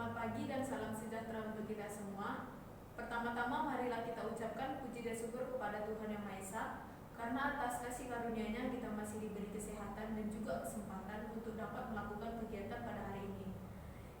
Selamat pagi dan salam sejahtera untuk kita semua. Pertama-tama marilah kita ucapkan puji dan syukur kepada Tuhan Yang Maha Esa, karena atas kasih karunia-Nya kita masih diberi kesehatan dan juga kesempatan untuk dapat melakukan kegiatan pada hari ini.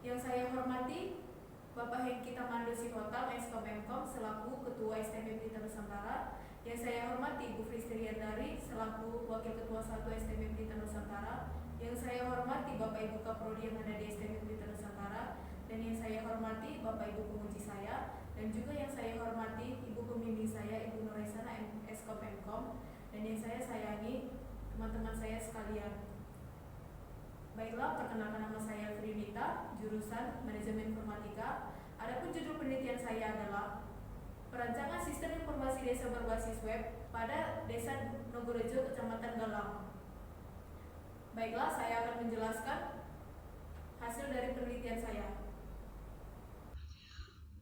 Yang saya hormati Bapak Hengki Tamando Sihotam, Eskom Emkom selaku Ketua STM Pelita Nusantara. Yang saya hormati Bu Fristriandari selaku Wakil Ketua 1 STM Pelita Nusantara. Yang saya hormati Bapak Ibu Kaprodi yang ada di STM Pelita Nusantara. Dan yang saya hormati Bapak Ibu penguji saya, dan juga yang saya hormati Ibu pembimbing saya, Ibu Nuraisana Eskom Emkom, dan yang saya sayangi teman-teman saya sekalian. Baiklah, perkenalkan nama saya Frinita, jurusan Manajemen Informatika. Adapun judul penelitian saya adalah Perancangan Sistem Informasi Desa Berbasis Web pada Desa Nogorejo, Kecamatan Galang. Baiklah, saya akan menjelaskan hasil dari penelitian saya.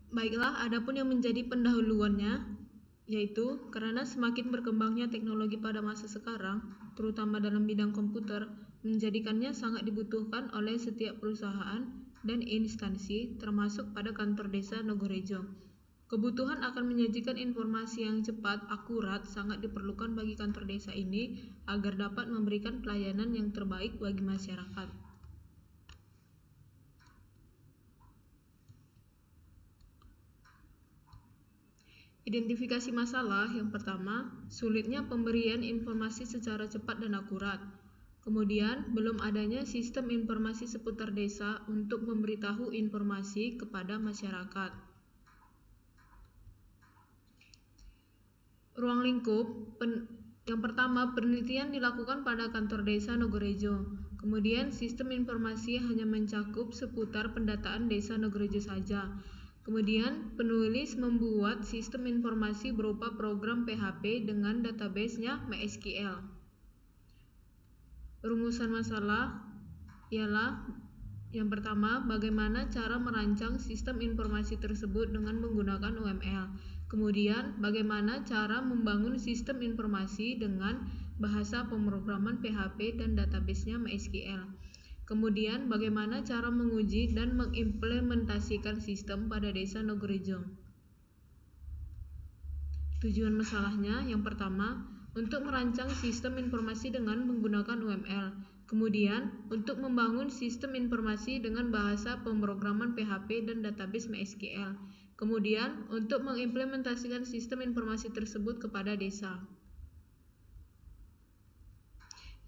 Baiklah, adapun yang menjadi pendahuluannya, yaitu karena semakin berkembangnya teknologi pada masa sekarang, terutama dalam bidang komputer, menjadikannya sangat dibutuhkan oleh setiap perusahaan dan instansi, termasuk pada kantor desa Nogorejo. Kebutuhan akan menyajikan informasi yang cepat, akurat, sangat diperlukan bagi kantor desa ini agar dapat memberikan pelayanan yang terbaik bagi masyarakat. Identifikasi masalah yang pertama, sulitnya pemberian informasi secara cepat dan akurat. Kemudian, belum adanya sistem informasi seputar desa untuk memberitahu informasi kepada masyarakat. Ruang lingkup, yang pertama, penelitian dilakukan pada kantor desa Nogorejo. Kemudian, sistem informasi hanya mencakup seputar pendataan desa Nogorejo saja. Kemudian, penulis membuat sistem informasi berupa program PHP dengan database-nya MySQL. Rumusan masalah ialah yang pertama, bagaimana cara merancang sistem informasi tersebut dengan menggunakan UML. Kemudian, bagaimana cara membangun sistem informasi dengan bahasa pemrograman PHP dan database-nya MySQL. Kemudian, bagaimana cara menguji dan mengimplementasikan sistem pada desa Nogorejo. Tujuan masalahnya, yang pertama, untuk merancang sistem informasi dengan menggunakan UML. Kemudian, untuk membangun sistem informasi dengan bahasa pemrograman PHP dan database MySQL. Kemudian, untuk mengimplementasikan sistem informasi tersebut kepada desa.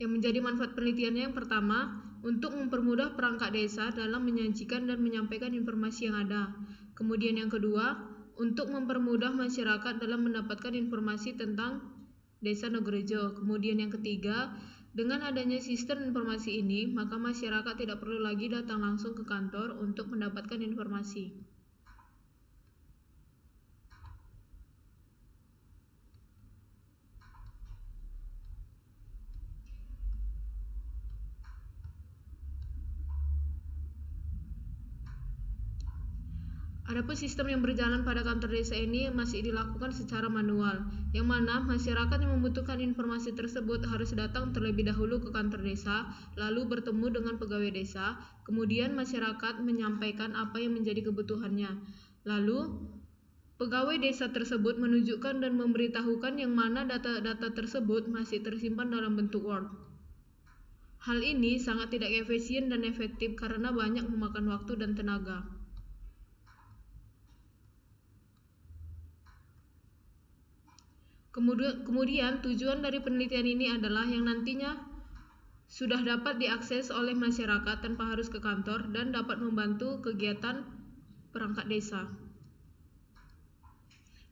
Yang menjadi manfaat penelitiannya yang pertama, untuk mempermudah perangkat desa dalam menyajikan dan menyampaikan informasi yang ada. Kemudian yang kedua, untuk mempermudah masyarakat dalam mendapatkan informasi tentang desa Nogorejo. Kemudian yang ketiga, dengan adanya sistem informasi ini, maka masyarakat tidak perlu lagi datang langsung ke kantor untuk mendapatkan informasi. Adapun sistem yang berjalan pada kantor desa ini masih dilakukan secara manual, yang mana masyarakat yang membutuhkan informasi tersebut harus datang terlebih dahulu ke kantor desa, lalu bertemu dengan pegawai desa, kemudian masyarakat menyampaikan apa yang menjadi kebutuhannya. Lalu, pegawai desa tersebut menunjukkan dan memberitahukan yang mana data-data tersebut masih tersimpan dalam bentuk Word. Hal ini sangat tidak efisien dan efektif karena banyak memakan waktu dan tenaga. Kemudian tujuan dari penelitian ini adalah yang nantinya sudah dapat diakses oleh masyarakat tanpa harus ke kantor dan dapat membantu kegiatan perangkat desa.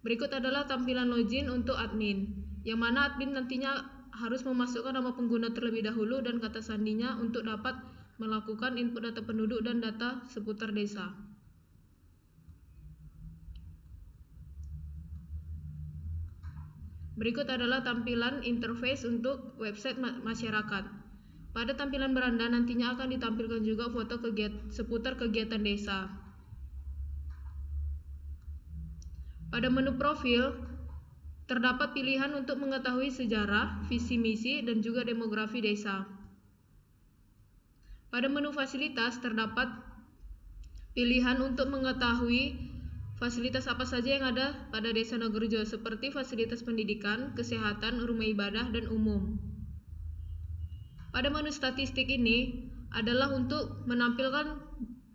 Berikut adalah tampilan login untuk admin, yang mana admin nantinya harus memasukkan nama pengguna terlebih dahulu dan kata sandinya untuk dapat melakukan input data penduduk dan data seputar desa. Berikut adalah tampilan interface untuk website masyarakat. Pada tampilan beranda nantinya akan ditampilkan juga foto seputar kegiatan desa. Pada menu profil, terdapat pilihan untuk mengetahui sejarah, visi misi, dan juga demografi desa. Pada menu fasilitas terdapat pilihan untuk mengetahui fasilitas apa saja yang ada pada Desa Nogorejo, seperti fasilitas pendidikan, kesehatan, rumah ibadah, dan umum. Pada menu statistik ini adalah untuk menampilkan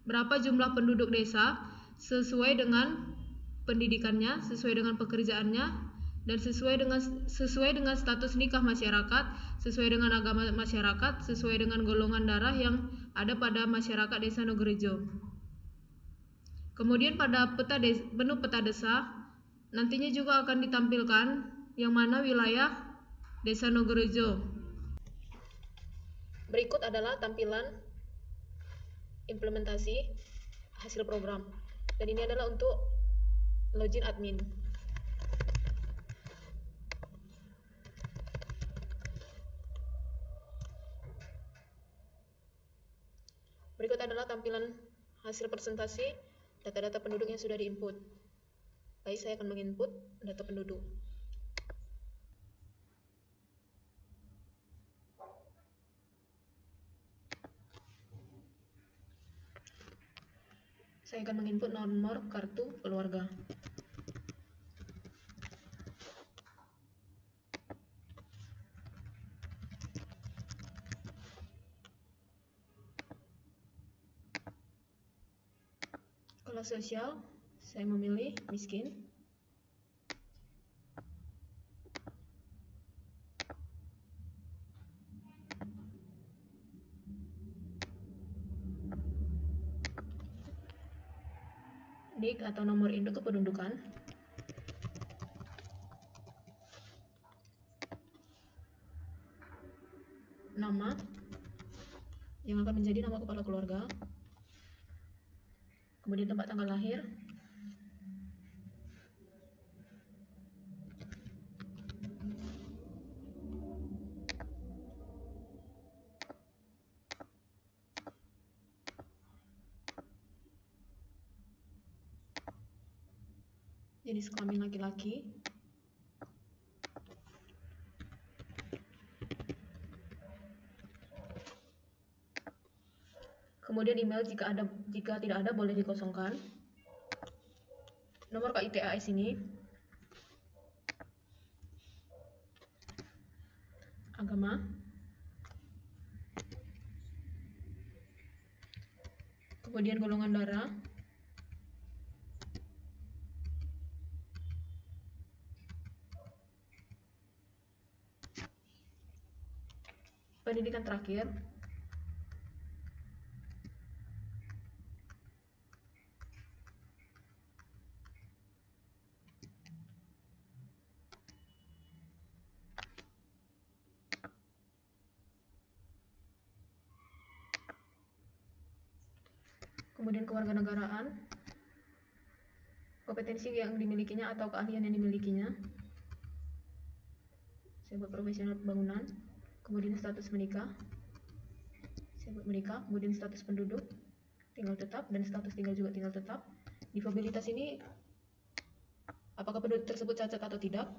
berapa jumlah penduduk desa sesuai dengan pendidikannya, sesuai dengan pekerjaannya, dan sesuai dengan status nikah masyarakat, sesuai dengan agama masyarakat, sesuai dengan golongan darah yang ada pada masyarakat Desa Nogorejo. Kemudian pada menu peta desa nantinya juga akan ditampilkan yang mana wilayah Desa Nogorejo. Berikut adalah tampilan implementasi hasil program, dan ini adalah untuk login admin. Berikut adalah tampilan hasil presentasi data-data penduduk yang sudah diinput. Baik, saya akan menginput data penduduk. Saya akan menginput nomor kartu keluarga. Kelas sosial, saya memilih miskin. NIK atau nomor induk kependudukan. Nama yang akan menjadi nama kepala keluarga. Kemudian tempat tanggal lahir. Jenis kelamin laki-laki. Kemudian email jika tidak ada boleh dikosongkan. Nomor KITAS ini. Agama. Kemudian golongan darah. Pendidikan terakhir. Kemudian kewarganegaraan, kompetensi yang dimilikinya atau keahlian yang dimilikinya. Saya buat profesional pembangunan. Kemudian status menikah. Saya buat menikah. Kemudian status penduduk, tinggal tetap, dan status tinggal juga tinggal tetap. Difabilitas ini, apakah penduduk tersebut cacat atau tidak.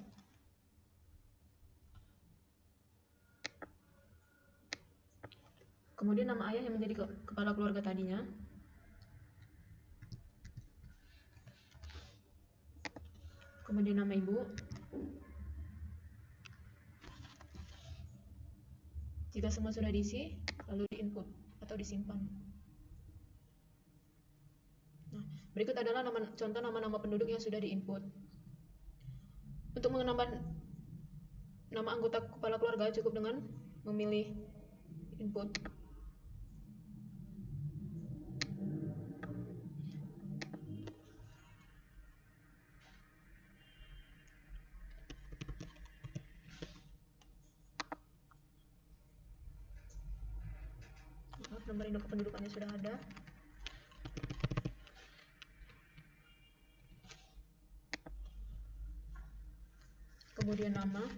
Kemudian nama ayah yang menjadi kepala keluarga tadinya. Kemudian nama ibu. Jika semua sudah diisi, lalu diinput atau disimpan. Nah, berikut adalah contoh nama-nama penduduk yang sudah diinput. Untuk menambah nama anggota kepala keluarga cukup dengan memilih input. Nomor induk kependudukannya sudah ada. Kemudian nama.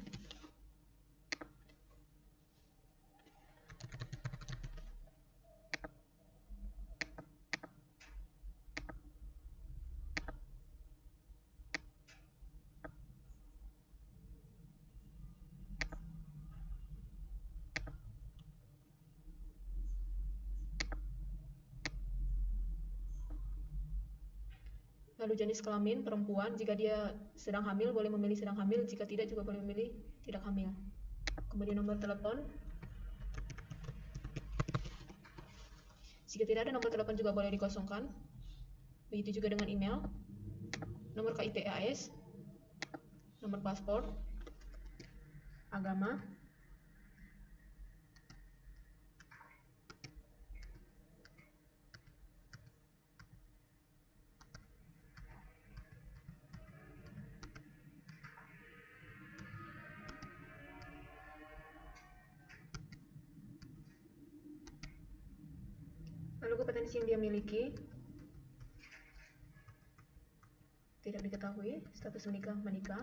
Lalu jenis kelamin perempuan, jika dia sedang hamil boleh memilih sedang hamil, jika tidak juga boleh memilih tidak hamil. Kemudian nomor telepon. Jika tidak ada nomor telepon juga boleh dikosongkan. Begitu juga dengan email, nomor KIPAS, nomor paspor, agama, lalu kompetensi yang dia miliki, tidak diketahui, status menikah.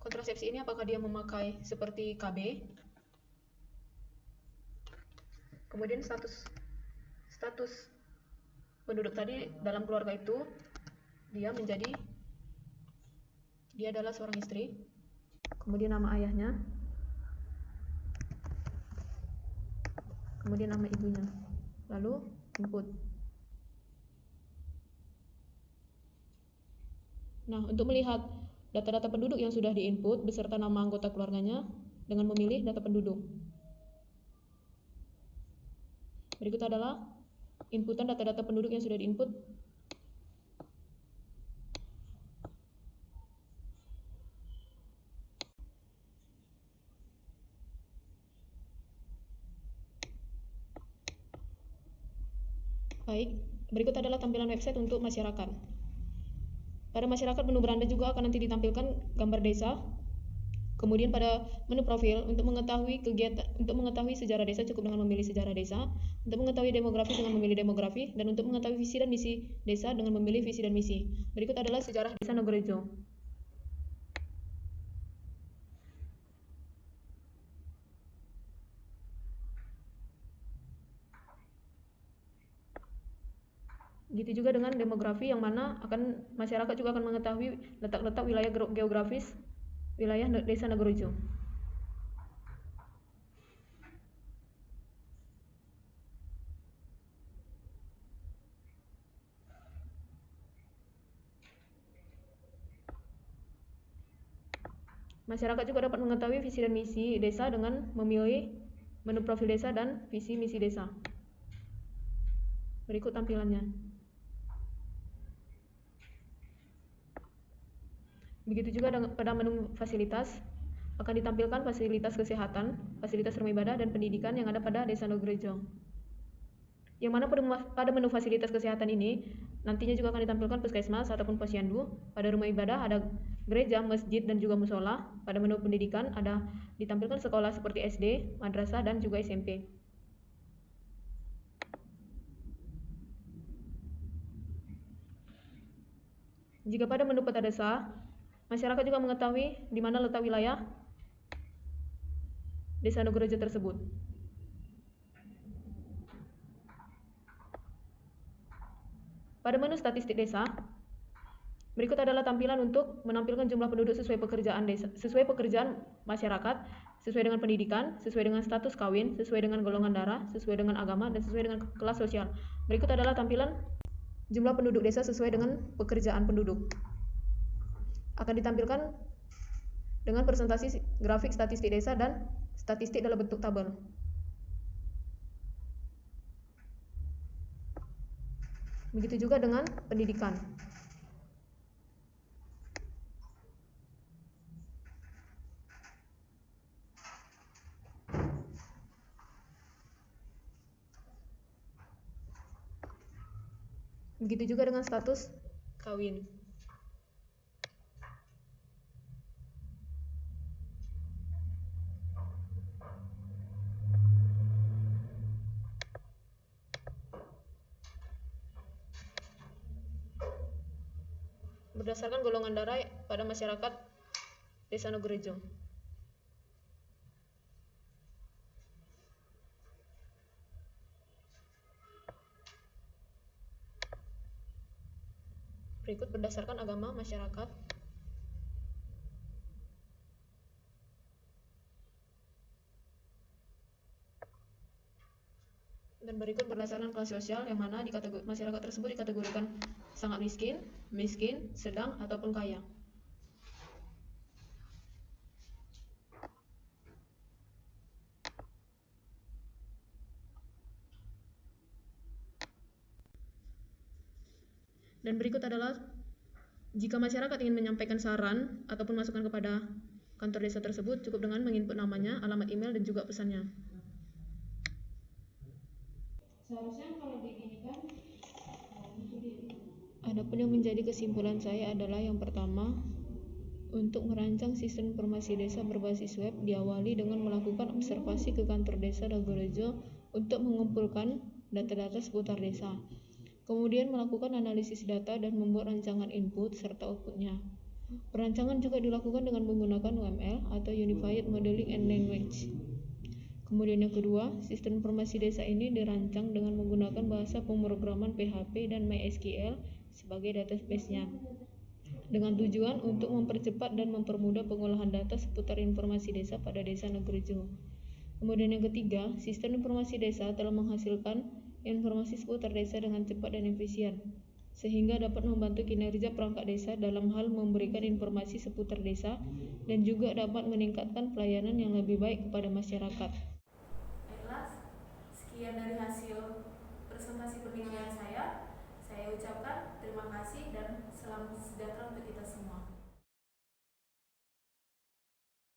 Kontrasepsi ini apakah dia memakai seperti KB? Kemudian status penduduk tadi dalam keluarga itu dia adalah seorang istri. Kemudian nama ayahnya, kemudian nama ibunya, lalu input. Nah, untuk melihat data-data penduduk yang sudah diinput beserta nama anggota keluarganya dengan memilih data penduduk. Berikut adalah inputan data-data penduduk yang sudah diinput. Baik, berikut adalah tampilan website untuk masyarakat. Pada masyarakat menu beranda juga akan nanti ditampilkan gambar desa. Kemudian pada menu profil untuk mengetahui sejarah desa cukup dengan memilih sejarah desa, untuk mengetahui demografi dengan memilih demografi, dan untuk mengetahui visi dan misi desa dengan memilih visi dan misi. Berikut adalah sejarah desa Nogorejo. Begitu juga dengan demografi, yang mana masyarakat juga akan mengetahui letak-letak wilayah geografis wilayah desa Nogorejo. Masyarakat juga dapat mengetahui visi dan misi desa dengan memilih menu profil desa dan visi misi desa. Berikut tampilannya. Begitu juga pada menu fasilitas akan ditampilkan fasilitas kesehatan, fasilitas rumah ibadah, dan pendidikan yang ada pada Desa Nogorejo. Yang mana pada menu fasilitas kesehatan ini nantinya juga akan ditampilkan puskesmas ataupun posyandu. Pada rumah ibadah ada gereja, masjid, dan juga musola. Pada menu pendidikan ada ditampilkan sekolah seperti SD, madrasah, dan juga SMP. Jika pada menu peta desa, masyarakat juga mengetahui di mana letak wilayah Desa Nogorejo tersebut. Pada menu statistik desa, berikut adalah tampilan untuk menampilkan jumlah penduduk sesuai pekerjaan masyarakat, sesuai dengan pendidikan, sesuai dengan status kawin, sesuai dengan golongan darah, sesuai dengan agama, dan sesuai dengan kelas sosial. Berikut adalah tampilan jumlah penduduk desa sesuai dengan pekerjaan penduduk. Akan ditampilkan dengan presentasi grafik statistik desa dan statistik dalam bentuk tabel. Begitu juga dengan pendidikan. Begitu juga dengan status kawin. Berdasarkan golongan darah pada masyarakat Desa Nogorejo. Berikut berdasarkan agama masyarakat. Dan berikut berdasarkan kelas sosial yang mana masyarakat tersebut dikategorikan sangat miskin, miskin, sedang, ataupun kaya. Dan berikut adalah jika masyarakat ingin menyampaikan saran ataupun masukan kepada kantor desa tersebut, cukup dengan menginput namanya, alamat email, dan juga pesannya. Seharusnya kalau diginikan, adapun yang menjadi kesimpulan saya adalah yang pertama, untuk merancang sistem informasi desa berbasis web diawali dengan melakukan observasi ke kantor desa Dagorejo untuk mengumpulkan data-data seputar desa. Kemudian melakukan analisis data dan membuat rancangan input serta outputnya. Perancangan juga dilakukan dengan menggunakan UML atau Unified Modeling and Language. Kemudian yang kedua, sistem informasi desa ini dirancang dengan menggunakan bahasa pemrograman PHP dan MySQL sebagai database-nya, dengan tujuan untuk mempercepat dan mempermudah pengolahan data seputar informasi desa pada desa Dagorejo. Kemudian yang ketiga, sistem informasi desa telah menghasilkan informasi seputar desa dengan cepat dan efisien, sehingga dapat membantu kinerja perangkat desa dalam hal memberikan informasi seputar desa dan juga dapat meningkatkan pelayanan yang lebih baik kepada masyarakat.